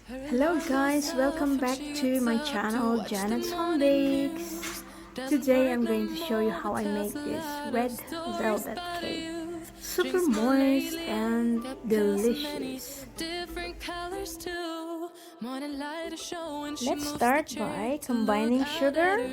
Hello guys, welcome back to my channel Janet's Home Bakes. Today I'm going to show you how I make this red velvet cake. Super moist and delicious. Let's start by combining sugar,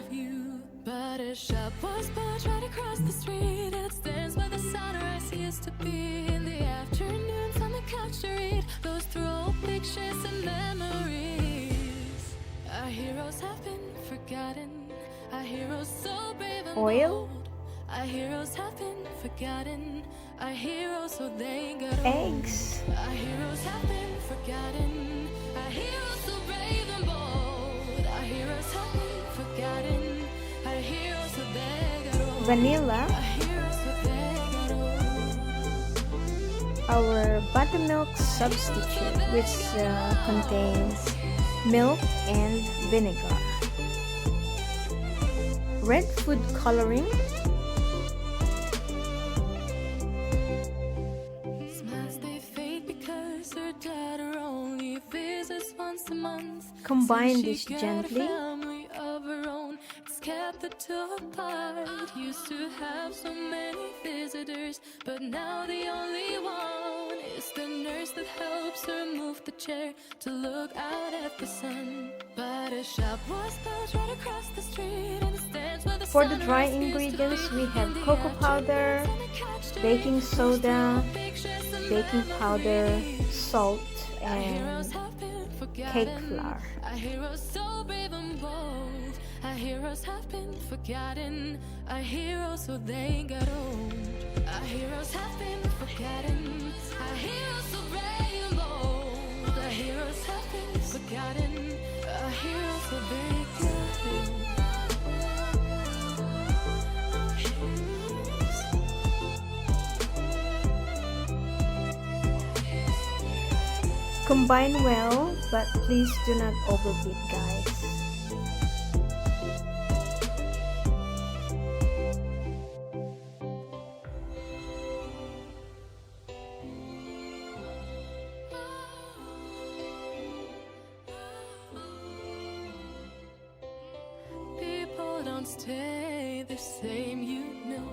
but a shop was built right across the street, and it stands where the sunrise used to be. In the afternoons on the couch to read, goes through old pictures and memories. Our heroes have been forgotten, our heroes so brave and oil, bold. Our heroes have been forgotten, our heroes so they got old. eggs, Our heroes have been forgotten, our heroes so brave and bold. Our heroes have been forgotten, our heroes so they got old. vanilla, Our heroes so they got old. our buttermilk substitute which contains milk and vinegar, red food coloring, Smiles they fade because her daughter only visits once a month. combine Since this she got a gently, family of her own, it's kept the two apart. Used to have so many visitors, but now the only one is the nurse that helps her move the chair to look out at the sun. But a shop was built right across the street, and it stands where the for the dry sunrise used to ingredients be. we have In the cocoa powder, afternoons on the couch to baking read, soda, pictures and baking powder, memories. salt, Our heroes and have been cake forgotten, flour. our heroes so brave and bold. Our heroes have been forgotten, our heroes so they got old. Our heroes have been forgotten, our heroes so brave and bold. Our heroes have been forgotten, our heroes so they got old. Our heroes. Combine well, but please do not overbeat, guys. People don't stay the same, you know.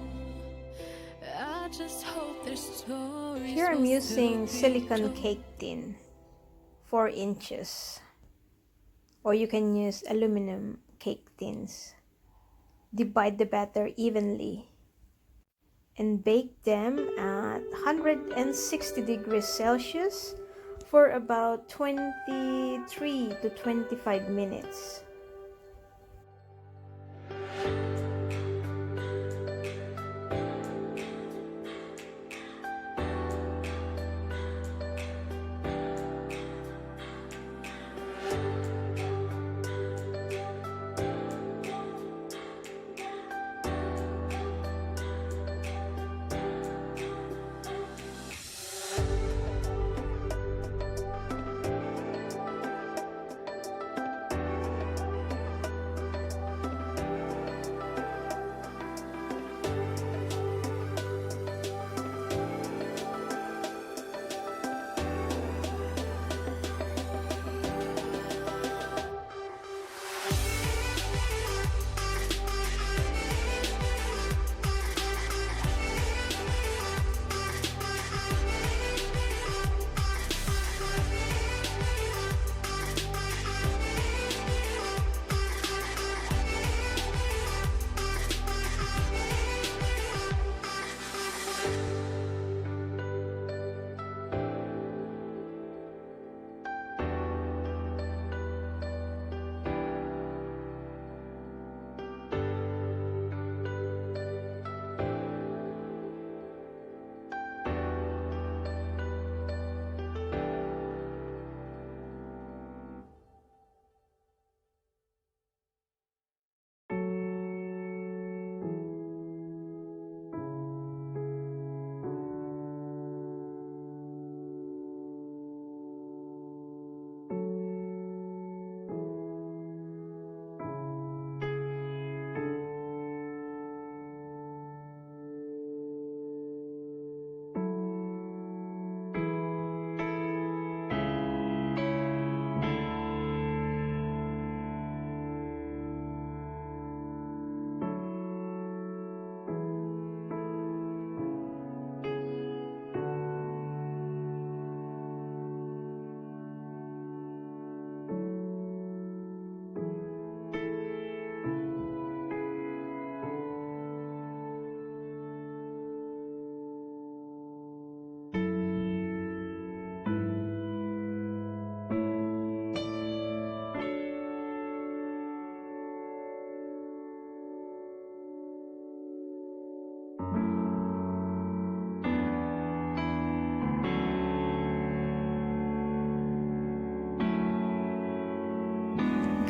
I just hope their stories Here I'm will using still be silicone told. cake tin, 4 inches. Or you can use aluminum cake tins. Divide the batter evenly and bake them at 160 degrees Celsius for about 23 to 25 minutes.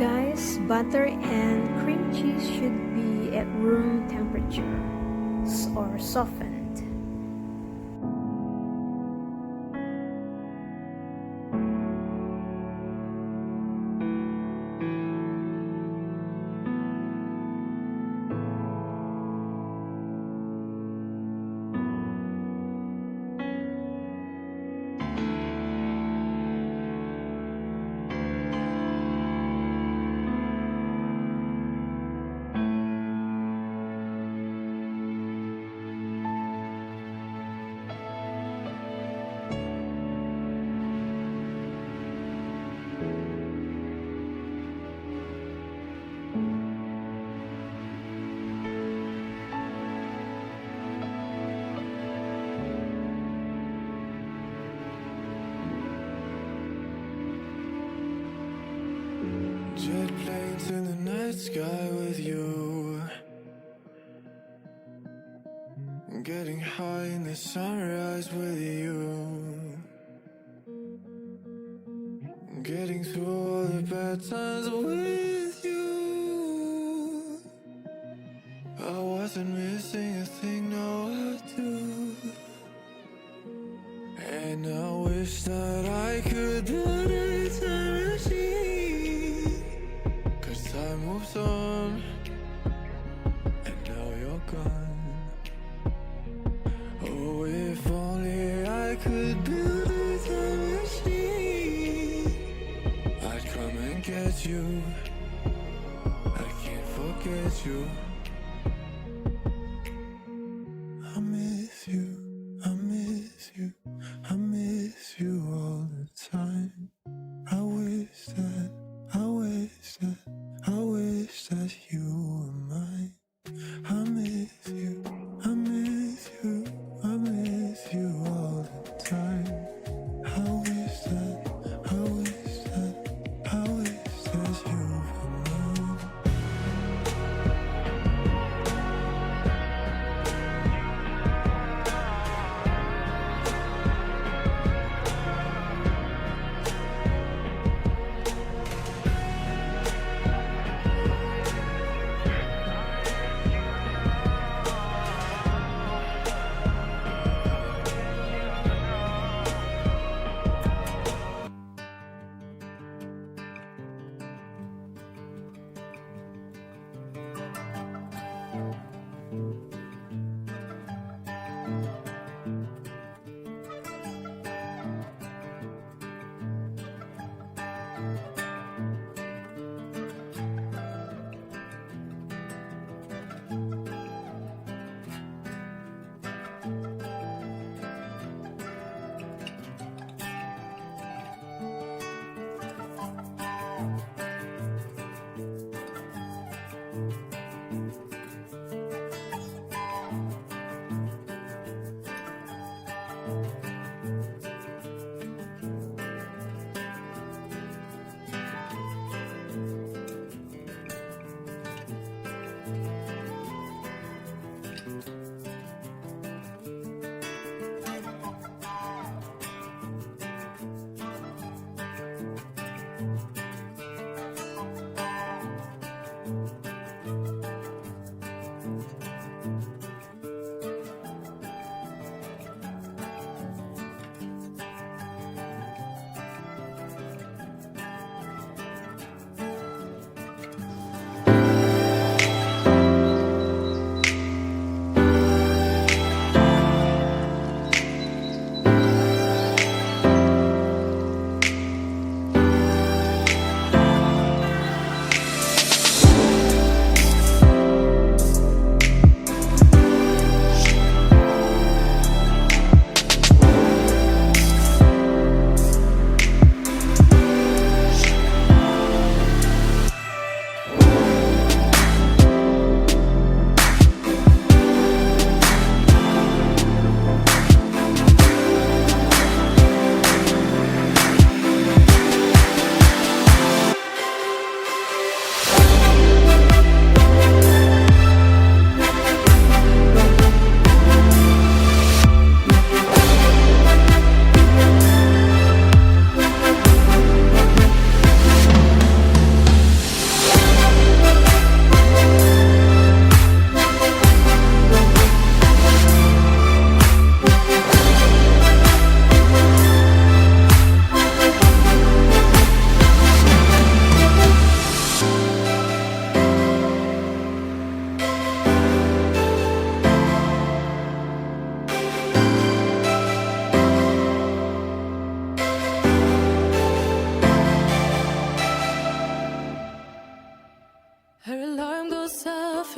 Guys, butter and cream cheese should be at room temperature or softened. Jet planes in the night sky with you, getting high in the sunrise with you, getting through all the bad times with you. I wasn't missing a thing, no I do. And I wish that I could build a time machine, 'cause time moves on, and now you're gone. Oh, if only I could build a time machine, I'd come and get you. I can't forget you. I miss you, I miss you, I miss you all the time. I wish that, I wish that, I wish that you were mine. I miss you, I miss you, I miss you all the time. I wish that, I wish that, I wish that you were mine.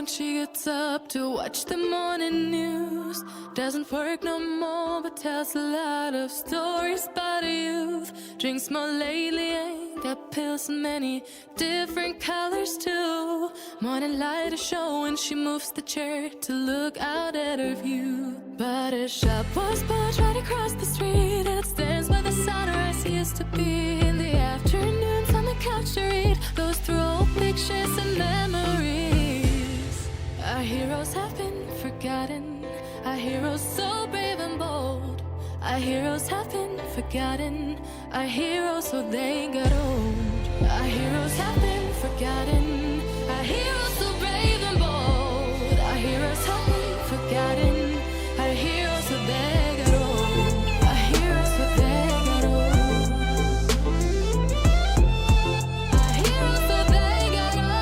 when she gets up to watch the morning news. Doesn't work no more, but tells a lot of stories about her youth. Drinks more lately, ain't got pills in many different colors too. Morning light is showing, she moves the chair to look out at her view. But her shop was built right across the street, and it stands where the sunrise used to be. In the afternoons on the couch to read, goes through old pictures and memories. Our heroes have been forgotten, our heroes so brave and bold. Our heroes have been forgotten, our heroes so they got old. Our heroes have been forgotten, our heroes so brave and bold. Our heroes have been forgotten, our heroes so they got old. Our heroes so they got old. Our heroes so they got old.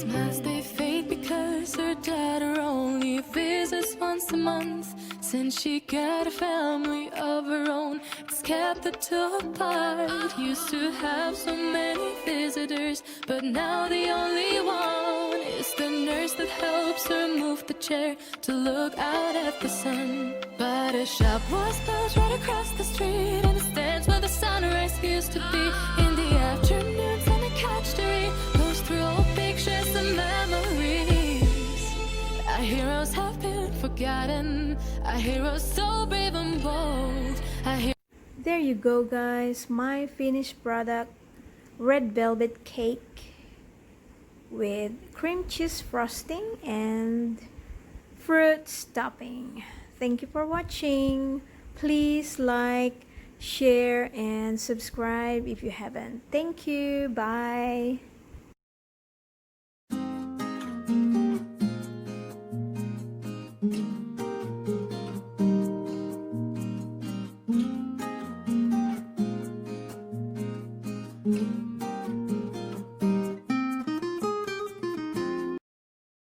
Smiles they fade because her daughter only visits once a month. Since she got a family of her own, it's kept the two apart. Used to have so many visitors, but now the only one is the nurse that helps her move the chair to look out at the sun. But her shop was built right across the street, and it stands where the sunrise used to be. In the afternoons on the couch to read, goes through old pictures and memories. Our heroes have been forgotten, our heroes so brave and bold. There you go, guys, my finished product, red velvet cake with cream cheese frosting and fruit topping. Thank you for watching. Please like, share and subscribe if you haven't. Thank you. Bye.